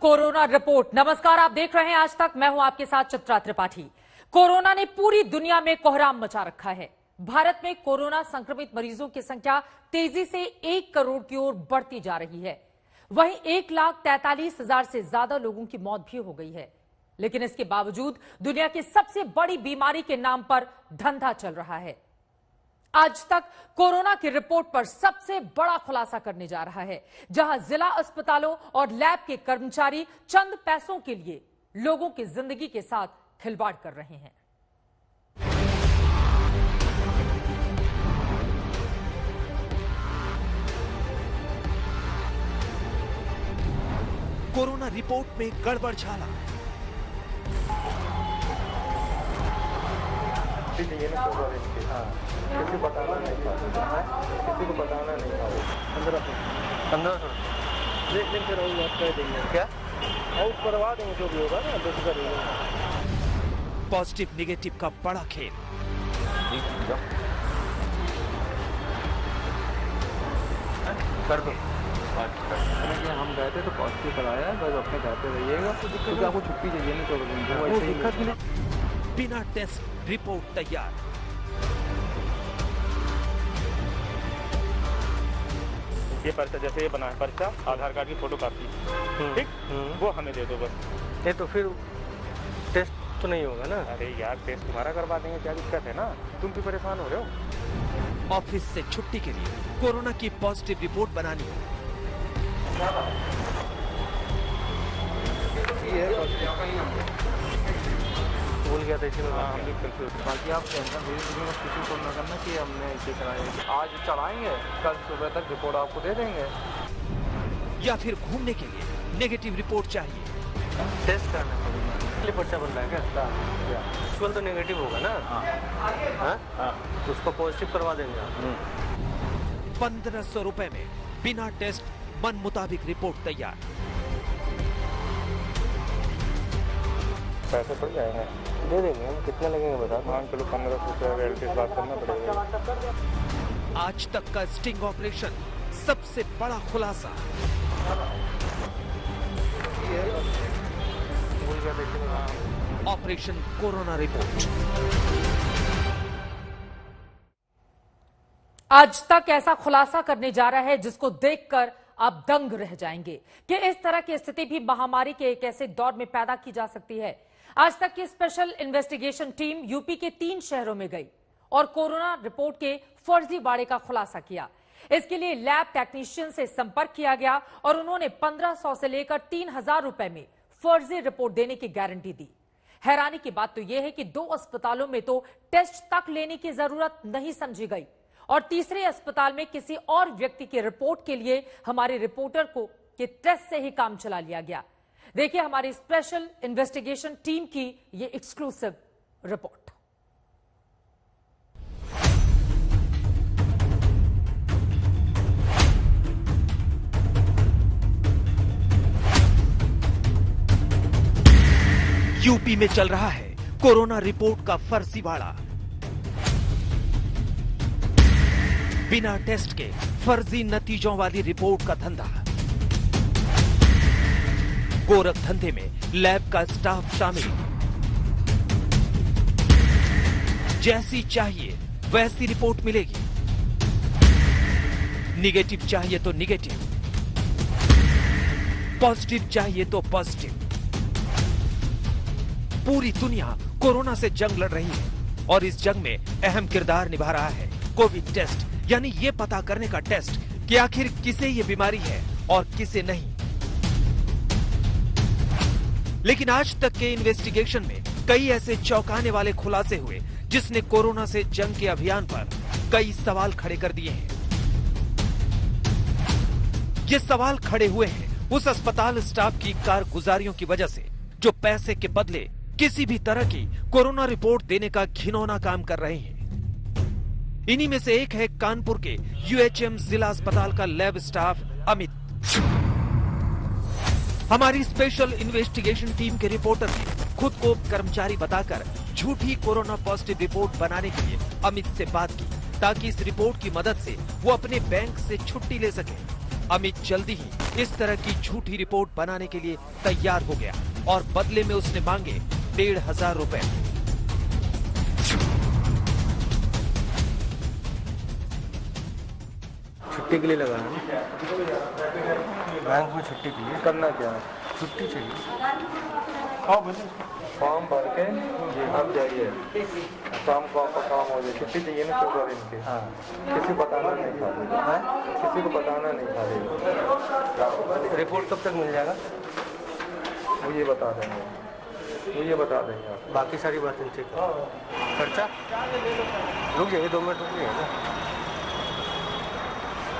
Corona report. नमस्कार, आप देख रहे हैं आज तक। मैं हूं आपके साथ चित्रा त्रिपाठी। कोरोना ने पूरी दुनिया में कोहराम मचा रखा है। भारत में कोरोना संक्रमित मरीजों की संख्या तेजी से 1 करोड़ की ओर बढ़ती जा रही है। वहीं 1,43,000 से ज्यादा लोगों की मौत भी हो गई है। लेकिन इसके बावजूद दुनिया की सबसे बड़ी बीमारी के नाम पर धंधा चल रहा है। आज तक कोरोना की रिपोर्ट पर सबसे बड़ा खुलासा करने जा रहा है, जहां जिला अस्पतालों और लैब के कर्मचारी चंद पैसों के लिए लोगों की जिंदगी के साथ खिलवाड़ कर रहे हैं। कोरोना रिपोर्ट में गड़बड़ झाला। किसी को बताना नहीं था, किसी को बताना नहीं था। 1500 लेकिन फिर और बात कर देंगे क्या, और करवा देंगे जो भी होगा ना, पॉजिटिव निगेटिव का बड़ा खेल। कर दो। हम गए थे तो पॉजिटिव कराया, बस अपने जाते रहिएगा। तो आपको छुट्टी चाहिए नहीं तो दिक्कत नहीं। बिना टेस्ट रिपोर्ट तैयार। ये पर्चा जैसे ये बना है, पर्चा आधार कार्ड की फोटो कापी, ठीक, वो हमें दे दो बस। ये तो फिर टेस्ट तो नहीं होगा ना। अरे यार, टेस्ट तुम्हारा करवा देंगे, क्या दिक्कत है ना, तुम भी परेशान हो रहे हो। ऑफिस से छुट्टी के लिए कोरोना की पॉजिटिव रिपोर्ट बनानी है। भूल गया था इसलिए बाकी आप टेंशन किसी को न करना कि हमने इसे कराया। आज चलाएंगे, कल सुबह तक रिपोर्ट आपको दे देंगे। या फिर घूमने के लिए नेगेटिव रिपोर्ट चाहिए। टेस्ट करना पड़ेगा। पर्चा बन रहा है क्या? एक्चुअल तो नेगेटिव होगा ना। हाँ, तो उसको पॉजिटिव करवा देंगे आप। 1500 रुपए में बिना टेस्ट मन मुताबिक रिपोर्ट तैयार। पैसे पड़ जाएंगे, दे देंगे हम। कितने लगेंगे बता। मान चलो 1500 रियलिटी बात करना पड़ेगा। आज तक का स्टिंग ऑपरेशन, सबसे बड़ा खुलासा। भूल गया था। Operation corona report. आज तक ऐसा खुलासा करने जा रहा है जिसको देखकर आप दंग रह जाएंगे कि इस तरह की स्थिति भी महामारी के एक ऐसे दौर में पैदा की जा सकती है। आज तक की स्पेशल इन्वेस्टिगेशन टीम यूपी के 3 शहरों में गई और कोरोना रिपोर्ट के फर्जीवाड़े का खुलासा किया। इसके लिए लैब टेक्नीशियन से संपर्क किया गया और उन्होंने 1500 से लेकर 3000 रुपए में फर्जी रिपोर्ट देने की गारंटी दी। हैरानी की बात तो यह है कि 2 अस्पतालों में तो टेस्ट तक लेने की जरूरत नहीं समझी गई और तीसरे अस्पताल में किसी और व्यक्ति की रिपोर्ट के लिए हमारे रिपोर्टर को के टेस्ट से ही काम चला लिया गया। देखिए हमारी स्पेशल इन्वेस्टिगेशन टीम की ये एक्सक्लूसिव रिपोर्ट। यूपी में चल रहा है कोरोना रिपोर्ट का फर्जीवाड़ा। बिना टेस्ट के फर्जी नतीजों वाली रिपोर्ट का धंधा। गोरख धंधे में लैब का स्टाफ शामिल। जैसी चाहिए वैसी रिपोर्ट मिलेगी। निगेटिव चाहिए तो निगेटिव, पॉजिटिव चाहिए तो पॉजिटिव। पूरी दुनिया कोरोना से जंग लड़ रही है और इस जंग में अहम किरदार निभा रहा है कोविड टेस्ट, यानी ये पता करने का टेस्ट कि आखिर किसे ये बीमारी है और किसे नहीं। लेकिन आज तक के इन्वेस्टिगेशन में कई ऐसे चौंकाने वाले खुलासे हुए जिसने कोरोना से जंग के अभियान पर कई सवाल खड़े कर दिए हैं। ये सवाल खड़े हुए हैं उस अस्पताल स्टाफ की कारगुजारियों की वजह से जो पैसे के बदले किसी भी तरह की कोरोना रिपोर्ट देने का घिनौना काम कर रहे हैं। इन्हीं में से एक है कानपुर के यूएचएम जिला अस्पताल का लैब स्टाफ अमित। हमारी स्पेशल इन्वेस्टिगेशन टीम के रिपोर्टर ने खुद को कर्मचारी बताकर झूठी कोरोना पॉजिटिव रिपोर्ट बनाने के लिए अमित से बात की ताकि इस रिपोर्ट की मदद से वो अपने बैंक से छुट्टी ले सके। अमित जल्दी ही इस तरह की झूठी रिपोर्ट बनाने के लिए तैयार हो गया और बदले में उसने मांगे 1,500 रुपए। छुट्टी के लिए लगा है बैंक में, छुट्टी के लिए। करना क्या है? छुट्टी चाहिए। हाँ बोलिए। फॉर्म भर के आप जाइए, शाम को आपका काम हो जाए। छुट्टी चाहिए ना 14 दिन की। हाँ। किसी को बताना नहीं खाली, किसी को बताना नहीं खाली। रिपोर्ट कब तक मिल जाएगा? वो ये बता देंगे, वो ये बता देंगे आप। बाकी सारी बातें ठीक है। खर्चा रुक जाइए, 2 मिनट रुक जाइए ना।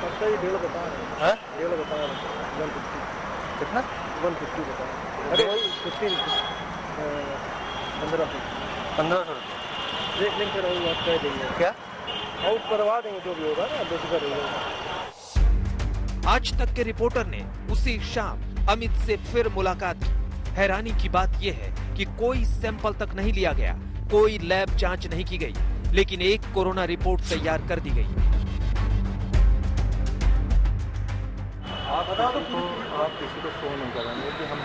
खर्चा ही 1.5 बता रहे हैं। 1.5 बता रहे हैं। 150 कितना? 150 बता रहे हैं। अरे वही 15 1500 रुपये। देख लेंगे फिर आप कह देंगे। क्या आउट करवा देंगे जो भी होगा ना, बेफिक्र रहिएगा। आज तक के रिपोर्टर ने उसी शाम अमित से फिर मुलाकात की। हैरानी की बात यह है कि कोई सैंपल तक नहीं लिया गया, कोई लैब जांच नहीं की गई, लेकिन एक कोरोना रिपोर्ट तैयार कर दी गई। आप बता दो तो आप किसी को फ़ोन नहीं करेंगे कि हम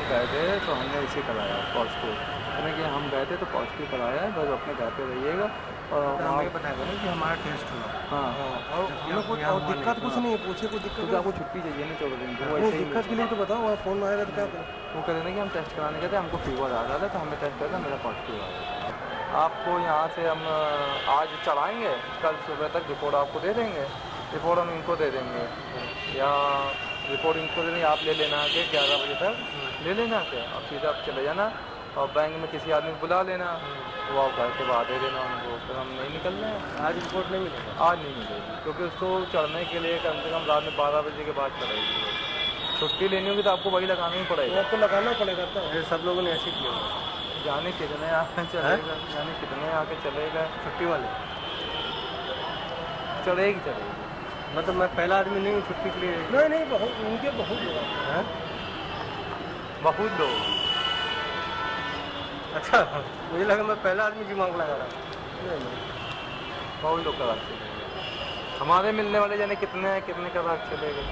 गए थे तो हमने इसे कराया पॉजिटिव, यानी कि हम गए थे तो पॉजिटिव कराया है, बस अपने घर पे रहिएगा और हमें ये बताएगा ना कि हमारा टेस्ट हुआ। हाँ और हमें कुछ और दिक्कत कुछ नहीं है, पूछे कोई दिक्कत क्योंकि आपको छुट्टी चाहिए ना 14 दिन की। नहीं, दिक्कत के लिए तो बताओ, वहाँ फ़ोन आएगा तो क्या करें? वो कह रहे ना कि हम टेस्ट कराने गए थे, हमको फीवर आ रहा था तो हमने टेस्ट करा था, मेरा पॉजिटिव आ गया। आपको यहाँ से हम आज चढ़ाएँगे, कल सुबह तक रिपोर्ट आपको दे देंगे, रिपोर्ट हम इनको दे देंगे या रिपोर्ट इनको दे देंगे, आप ले लेना आके 11 बजे तक ले लेना आके, अब सीधा आप चले जाना और बैंक में किसी आदमी को बुला लेना, वो आप घर के बाद दे देना उनको, फिर हम नहीं निकल रहे हैं। आज रिपोर्ट नहीं मिलेगा? आज नहीं मिलेगी क्योंकि उसको चढ़ने के लिए कम से कम रात में 12 बजे के बाद चढ़ेगी। छुट्टी लेनी होगी तो आपको वही लगाना ही पड़ेगा। आपको लगाना पड़ेगा तो। सब लोगों ने ऐसे किया। जाने कितने आके चलेगा, जाने कितने आके चलेगा। छुट्टी वाले चलेगी। मतलब मैं पहला आदमी नहीं हूँ छुट्टी के लिए। नहीं, बहुत उनके बहुत लोग हैं। बहुत लोग। अच्छा, मुझे लगा मैं पहला आदमी दिमाग लगा रहा हूँ। बहुत लोग का चलेगा, हमारे मिलने वाले जाने कितने हैं, कितने का रात चलेगा।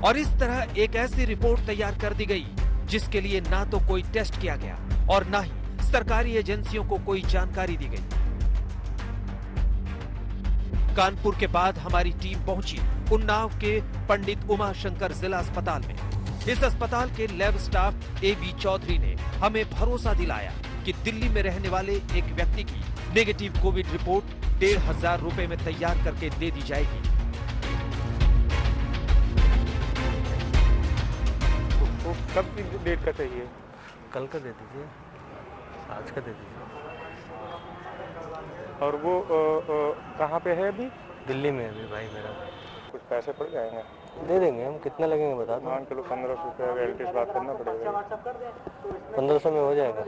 और इस तरह एक ऐसी रिपोर्ट तैयार कर दी गई जिसके लिए ना तो कोई टेस्ट किया गया और ना ही सरकारी एजेंसियों को कोई जानकारी दी गई। कानपुर के बाद हमारी टीम पहुंची उन्नाव के पंडित उमाशंकर जिला अस्पताल में। इस अस्पताल के लैब स्टाफ AB चौधरी ने हमें भरोसा दिलाया कि दिल्ली में रहने वाले एक व्यक्ति की नेगेटिव कोविड रिपोर्ट 1,500 रुपए में तैयार करके दे दी जाएगी। तो कब की डेट का चाहिए? कल का दे दीजिए, आज का दे दीजिए। और वो कहाँ पे है अभी? दिल्ली में अभी भाई मेरा। कुछ पैसे पड़ जाएंगे? दे देंगे हम, कितना लगेंगे बता दो। मान चलो 1500 रुपये रिलेटिव से बात करना पड़ेगा। 1500 में हो जाएगा।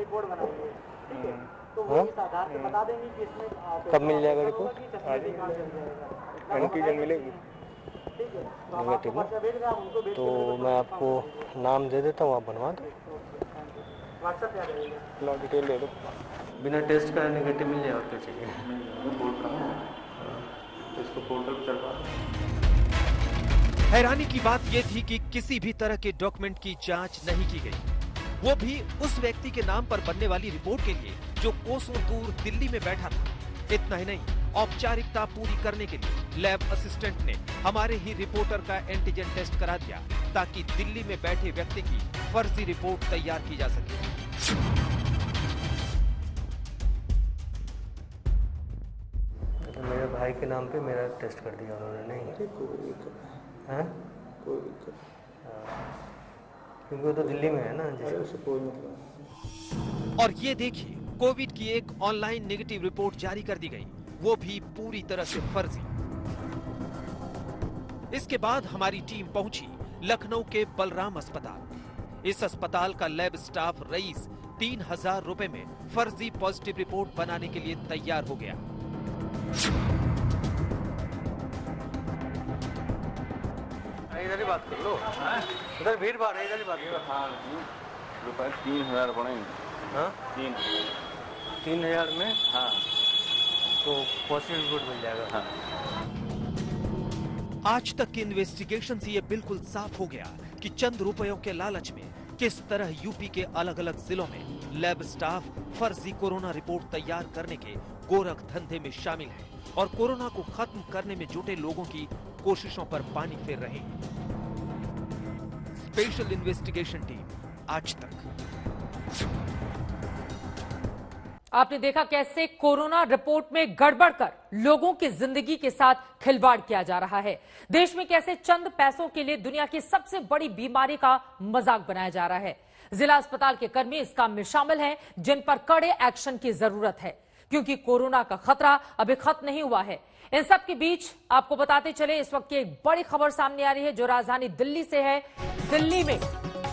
हाँ? कब मिल जाएगा रिपोर्ट? एंटीजन मिलेगी नेगेटिव ना? तो मैं आपको नाम दे देता हूँ, आप बनवा दो। लो डिटेल दे दो। बिना टेस्ट का नेगेटिव मिल जाए, और क्या चाहिए? इसको पोर्टल पर चढ़वा। हैरानी की बात यह थी कि किसी भी तरह के डॉक्यूमेंट की जांच नहीं की गई, वो भी उस व्यक्ति के नाम पर बनने वाली रिपोर्ट के लिए जो कोसों दूर दिल्ली में बैठा था। इतना ही नहीं, औपचारिकता पूरी करने के लिए लैब असिस्टेंट ने हमारे ही रिपोर्टर का एंटीजन टेस्ट करा दिया ताकि दिल्ली में बैठे व्यक्ति की फर्जी रिपोर्ट तैयार की जा सके। मेरे भाई के नाम पे मेरा टेस्ट कर दिया उन्होंने। नहीं है कोई दिक्कत, क्योंकि वो तो दिल्ली में है ना। उससे कोई मतलब। और ये देखिए, कोविड की एक ऑनलाइन नेगेटिव रिपोर्ट जारी कर दी गई, वो भी पूरी तरह से फर्जी। इसके बाद हमारी टीम पहुंची लखनऊ के बलराम अस्पताल। इस अस्पताल का लैब स्टाफ रईस 3,000 रुपए में फर्जी पॉजिटिव रिपोर्ट बनाने के लिए तैयार हो गया। इधर ही बात कर लो, इधर भीड़ भाड़ है, इधर ही बात करो। हाँ, रुपये 3,000 पड़ेंगे। हाँ, 3,000 में? हाँ, तो पॉजिटिव रिपोर्ट मिल जाएगा। हाँ। आज तक की इन्वेस्टिगेशन से यह बिल्कुल साफ हो गया कि चंद रुपयों के लालच में किस तरह यूपी के अलग अलग जिलों में लैब स्टाफ फर्जी कोरोना रिपोर्ट तैयार करने के गोरख धंधे में शामिल है और कोरोना को खत्म करने में जुटे लोगों की कोशिशों पर पानी फेर रहे हैं। स्पेशल इन्वेस्टिगेशन टीम आज तक। आपने देखा कैसे कोरोना रिपोर्ट में गड़बड़ कर लोगों की जिंदगी के साथ खिलवाड़ किया जा रहा है। देश में कैसे चंद पैसों के लिए दुनिया की सबसे बड़ी बीमारी का मजाक बनाया जा रहा है। जिला अस्पताल के कर्मी इस काम में शामिल हैं, जिन पर कड़े एक्शन की जरूरत है, क्योंकि कोरोना का खतरा अभी खत्म नहीं हुआ है। इन सब के बीच आपको बताते चले, इस वक्त की एक बड़ी खबर सामने आ रही है जो राजधानी दिल्ली से है। दिल्ली में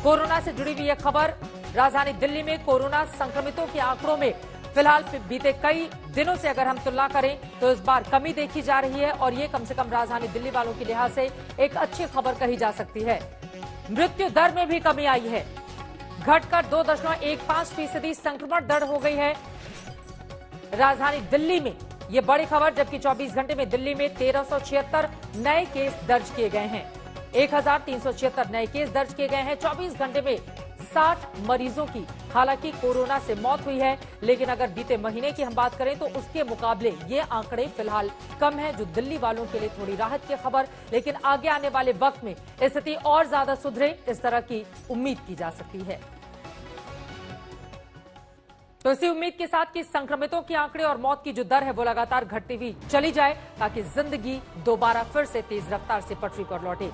कोरोना से जुड़ी हुई यह खबर। राजधानी दिल्ली में कोरोना संक्रमितों के आंकड़ों में फिलहाल बीते कई दिनों से अगर हम तुलना करें तो इस बार कमी देखी जा रही है और ये कम से कम राजधानी दिल्ली वालों के लिहाज से एक अच्छी खबर कही जा सकती है। मृत्यु दर में भी कमी आई है, घटकर 2.15% संक्रमण दर हो गई है राजधानी दिल्ली में। ये बड़ी खबर, जबकि 24 घंटे में दिल्ली में 1376 नए केस दर्ज किए गए हैं। 1376 नए केस दर्ज किए गए हैं। 24 घंटे में 60 मरीजों की हालांकि कोरोना से मौत हुई है, लेकिन अगर बीते महीने की हम बात करें तो उसके मुकाबले ये आंकड़े फिलहाल कम हैं, जो दिल्ली वालों के लिए थोड़ी राहत की खबर। लेकिन आगे आने वाले वक्त में स्थिति और ज्यादा सुधरे, इस तरह की उम्मीद की जा सकती है। तो इसी उम्मीद के साथ कि संक्रमितों के आंकड़े और मौत की जो दर है वो लगातार घटती हुई चली जाए, ताकि जिंदगी दोबारा फिर से तेज रफ्तार से पटरी पर लौटे।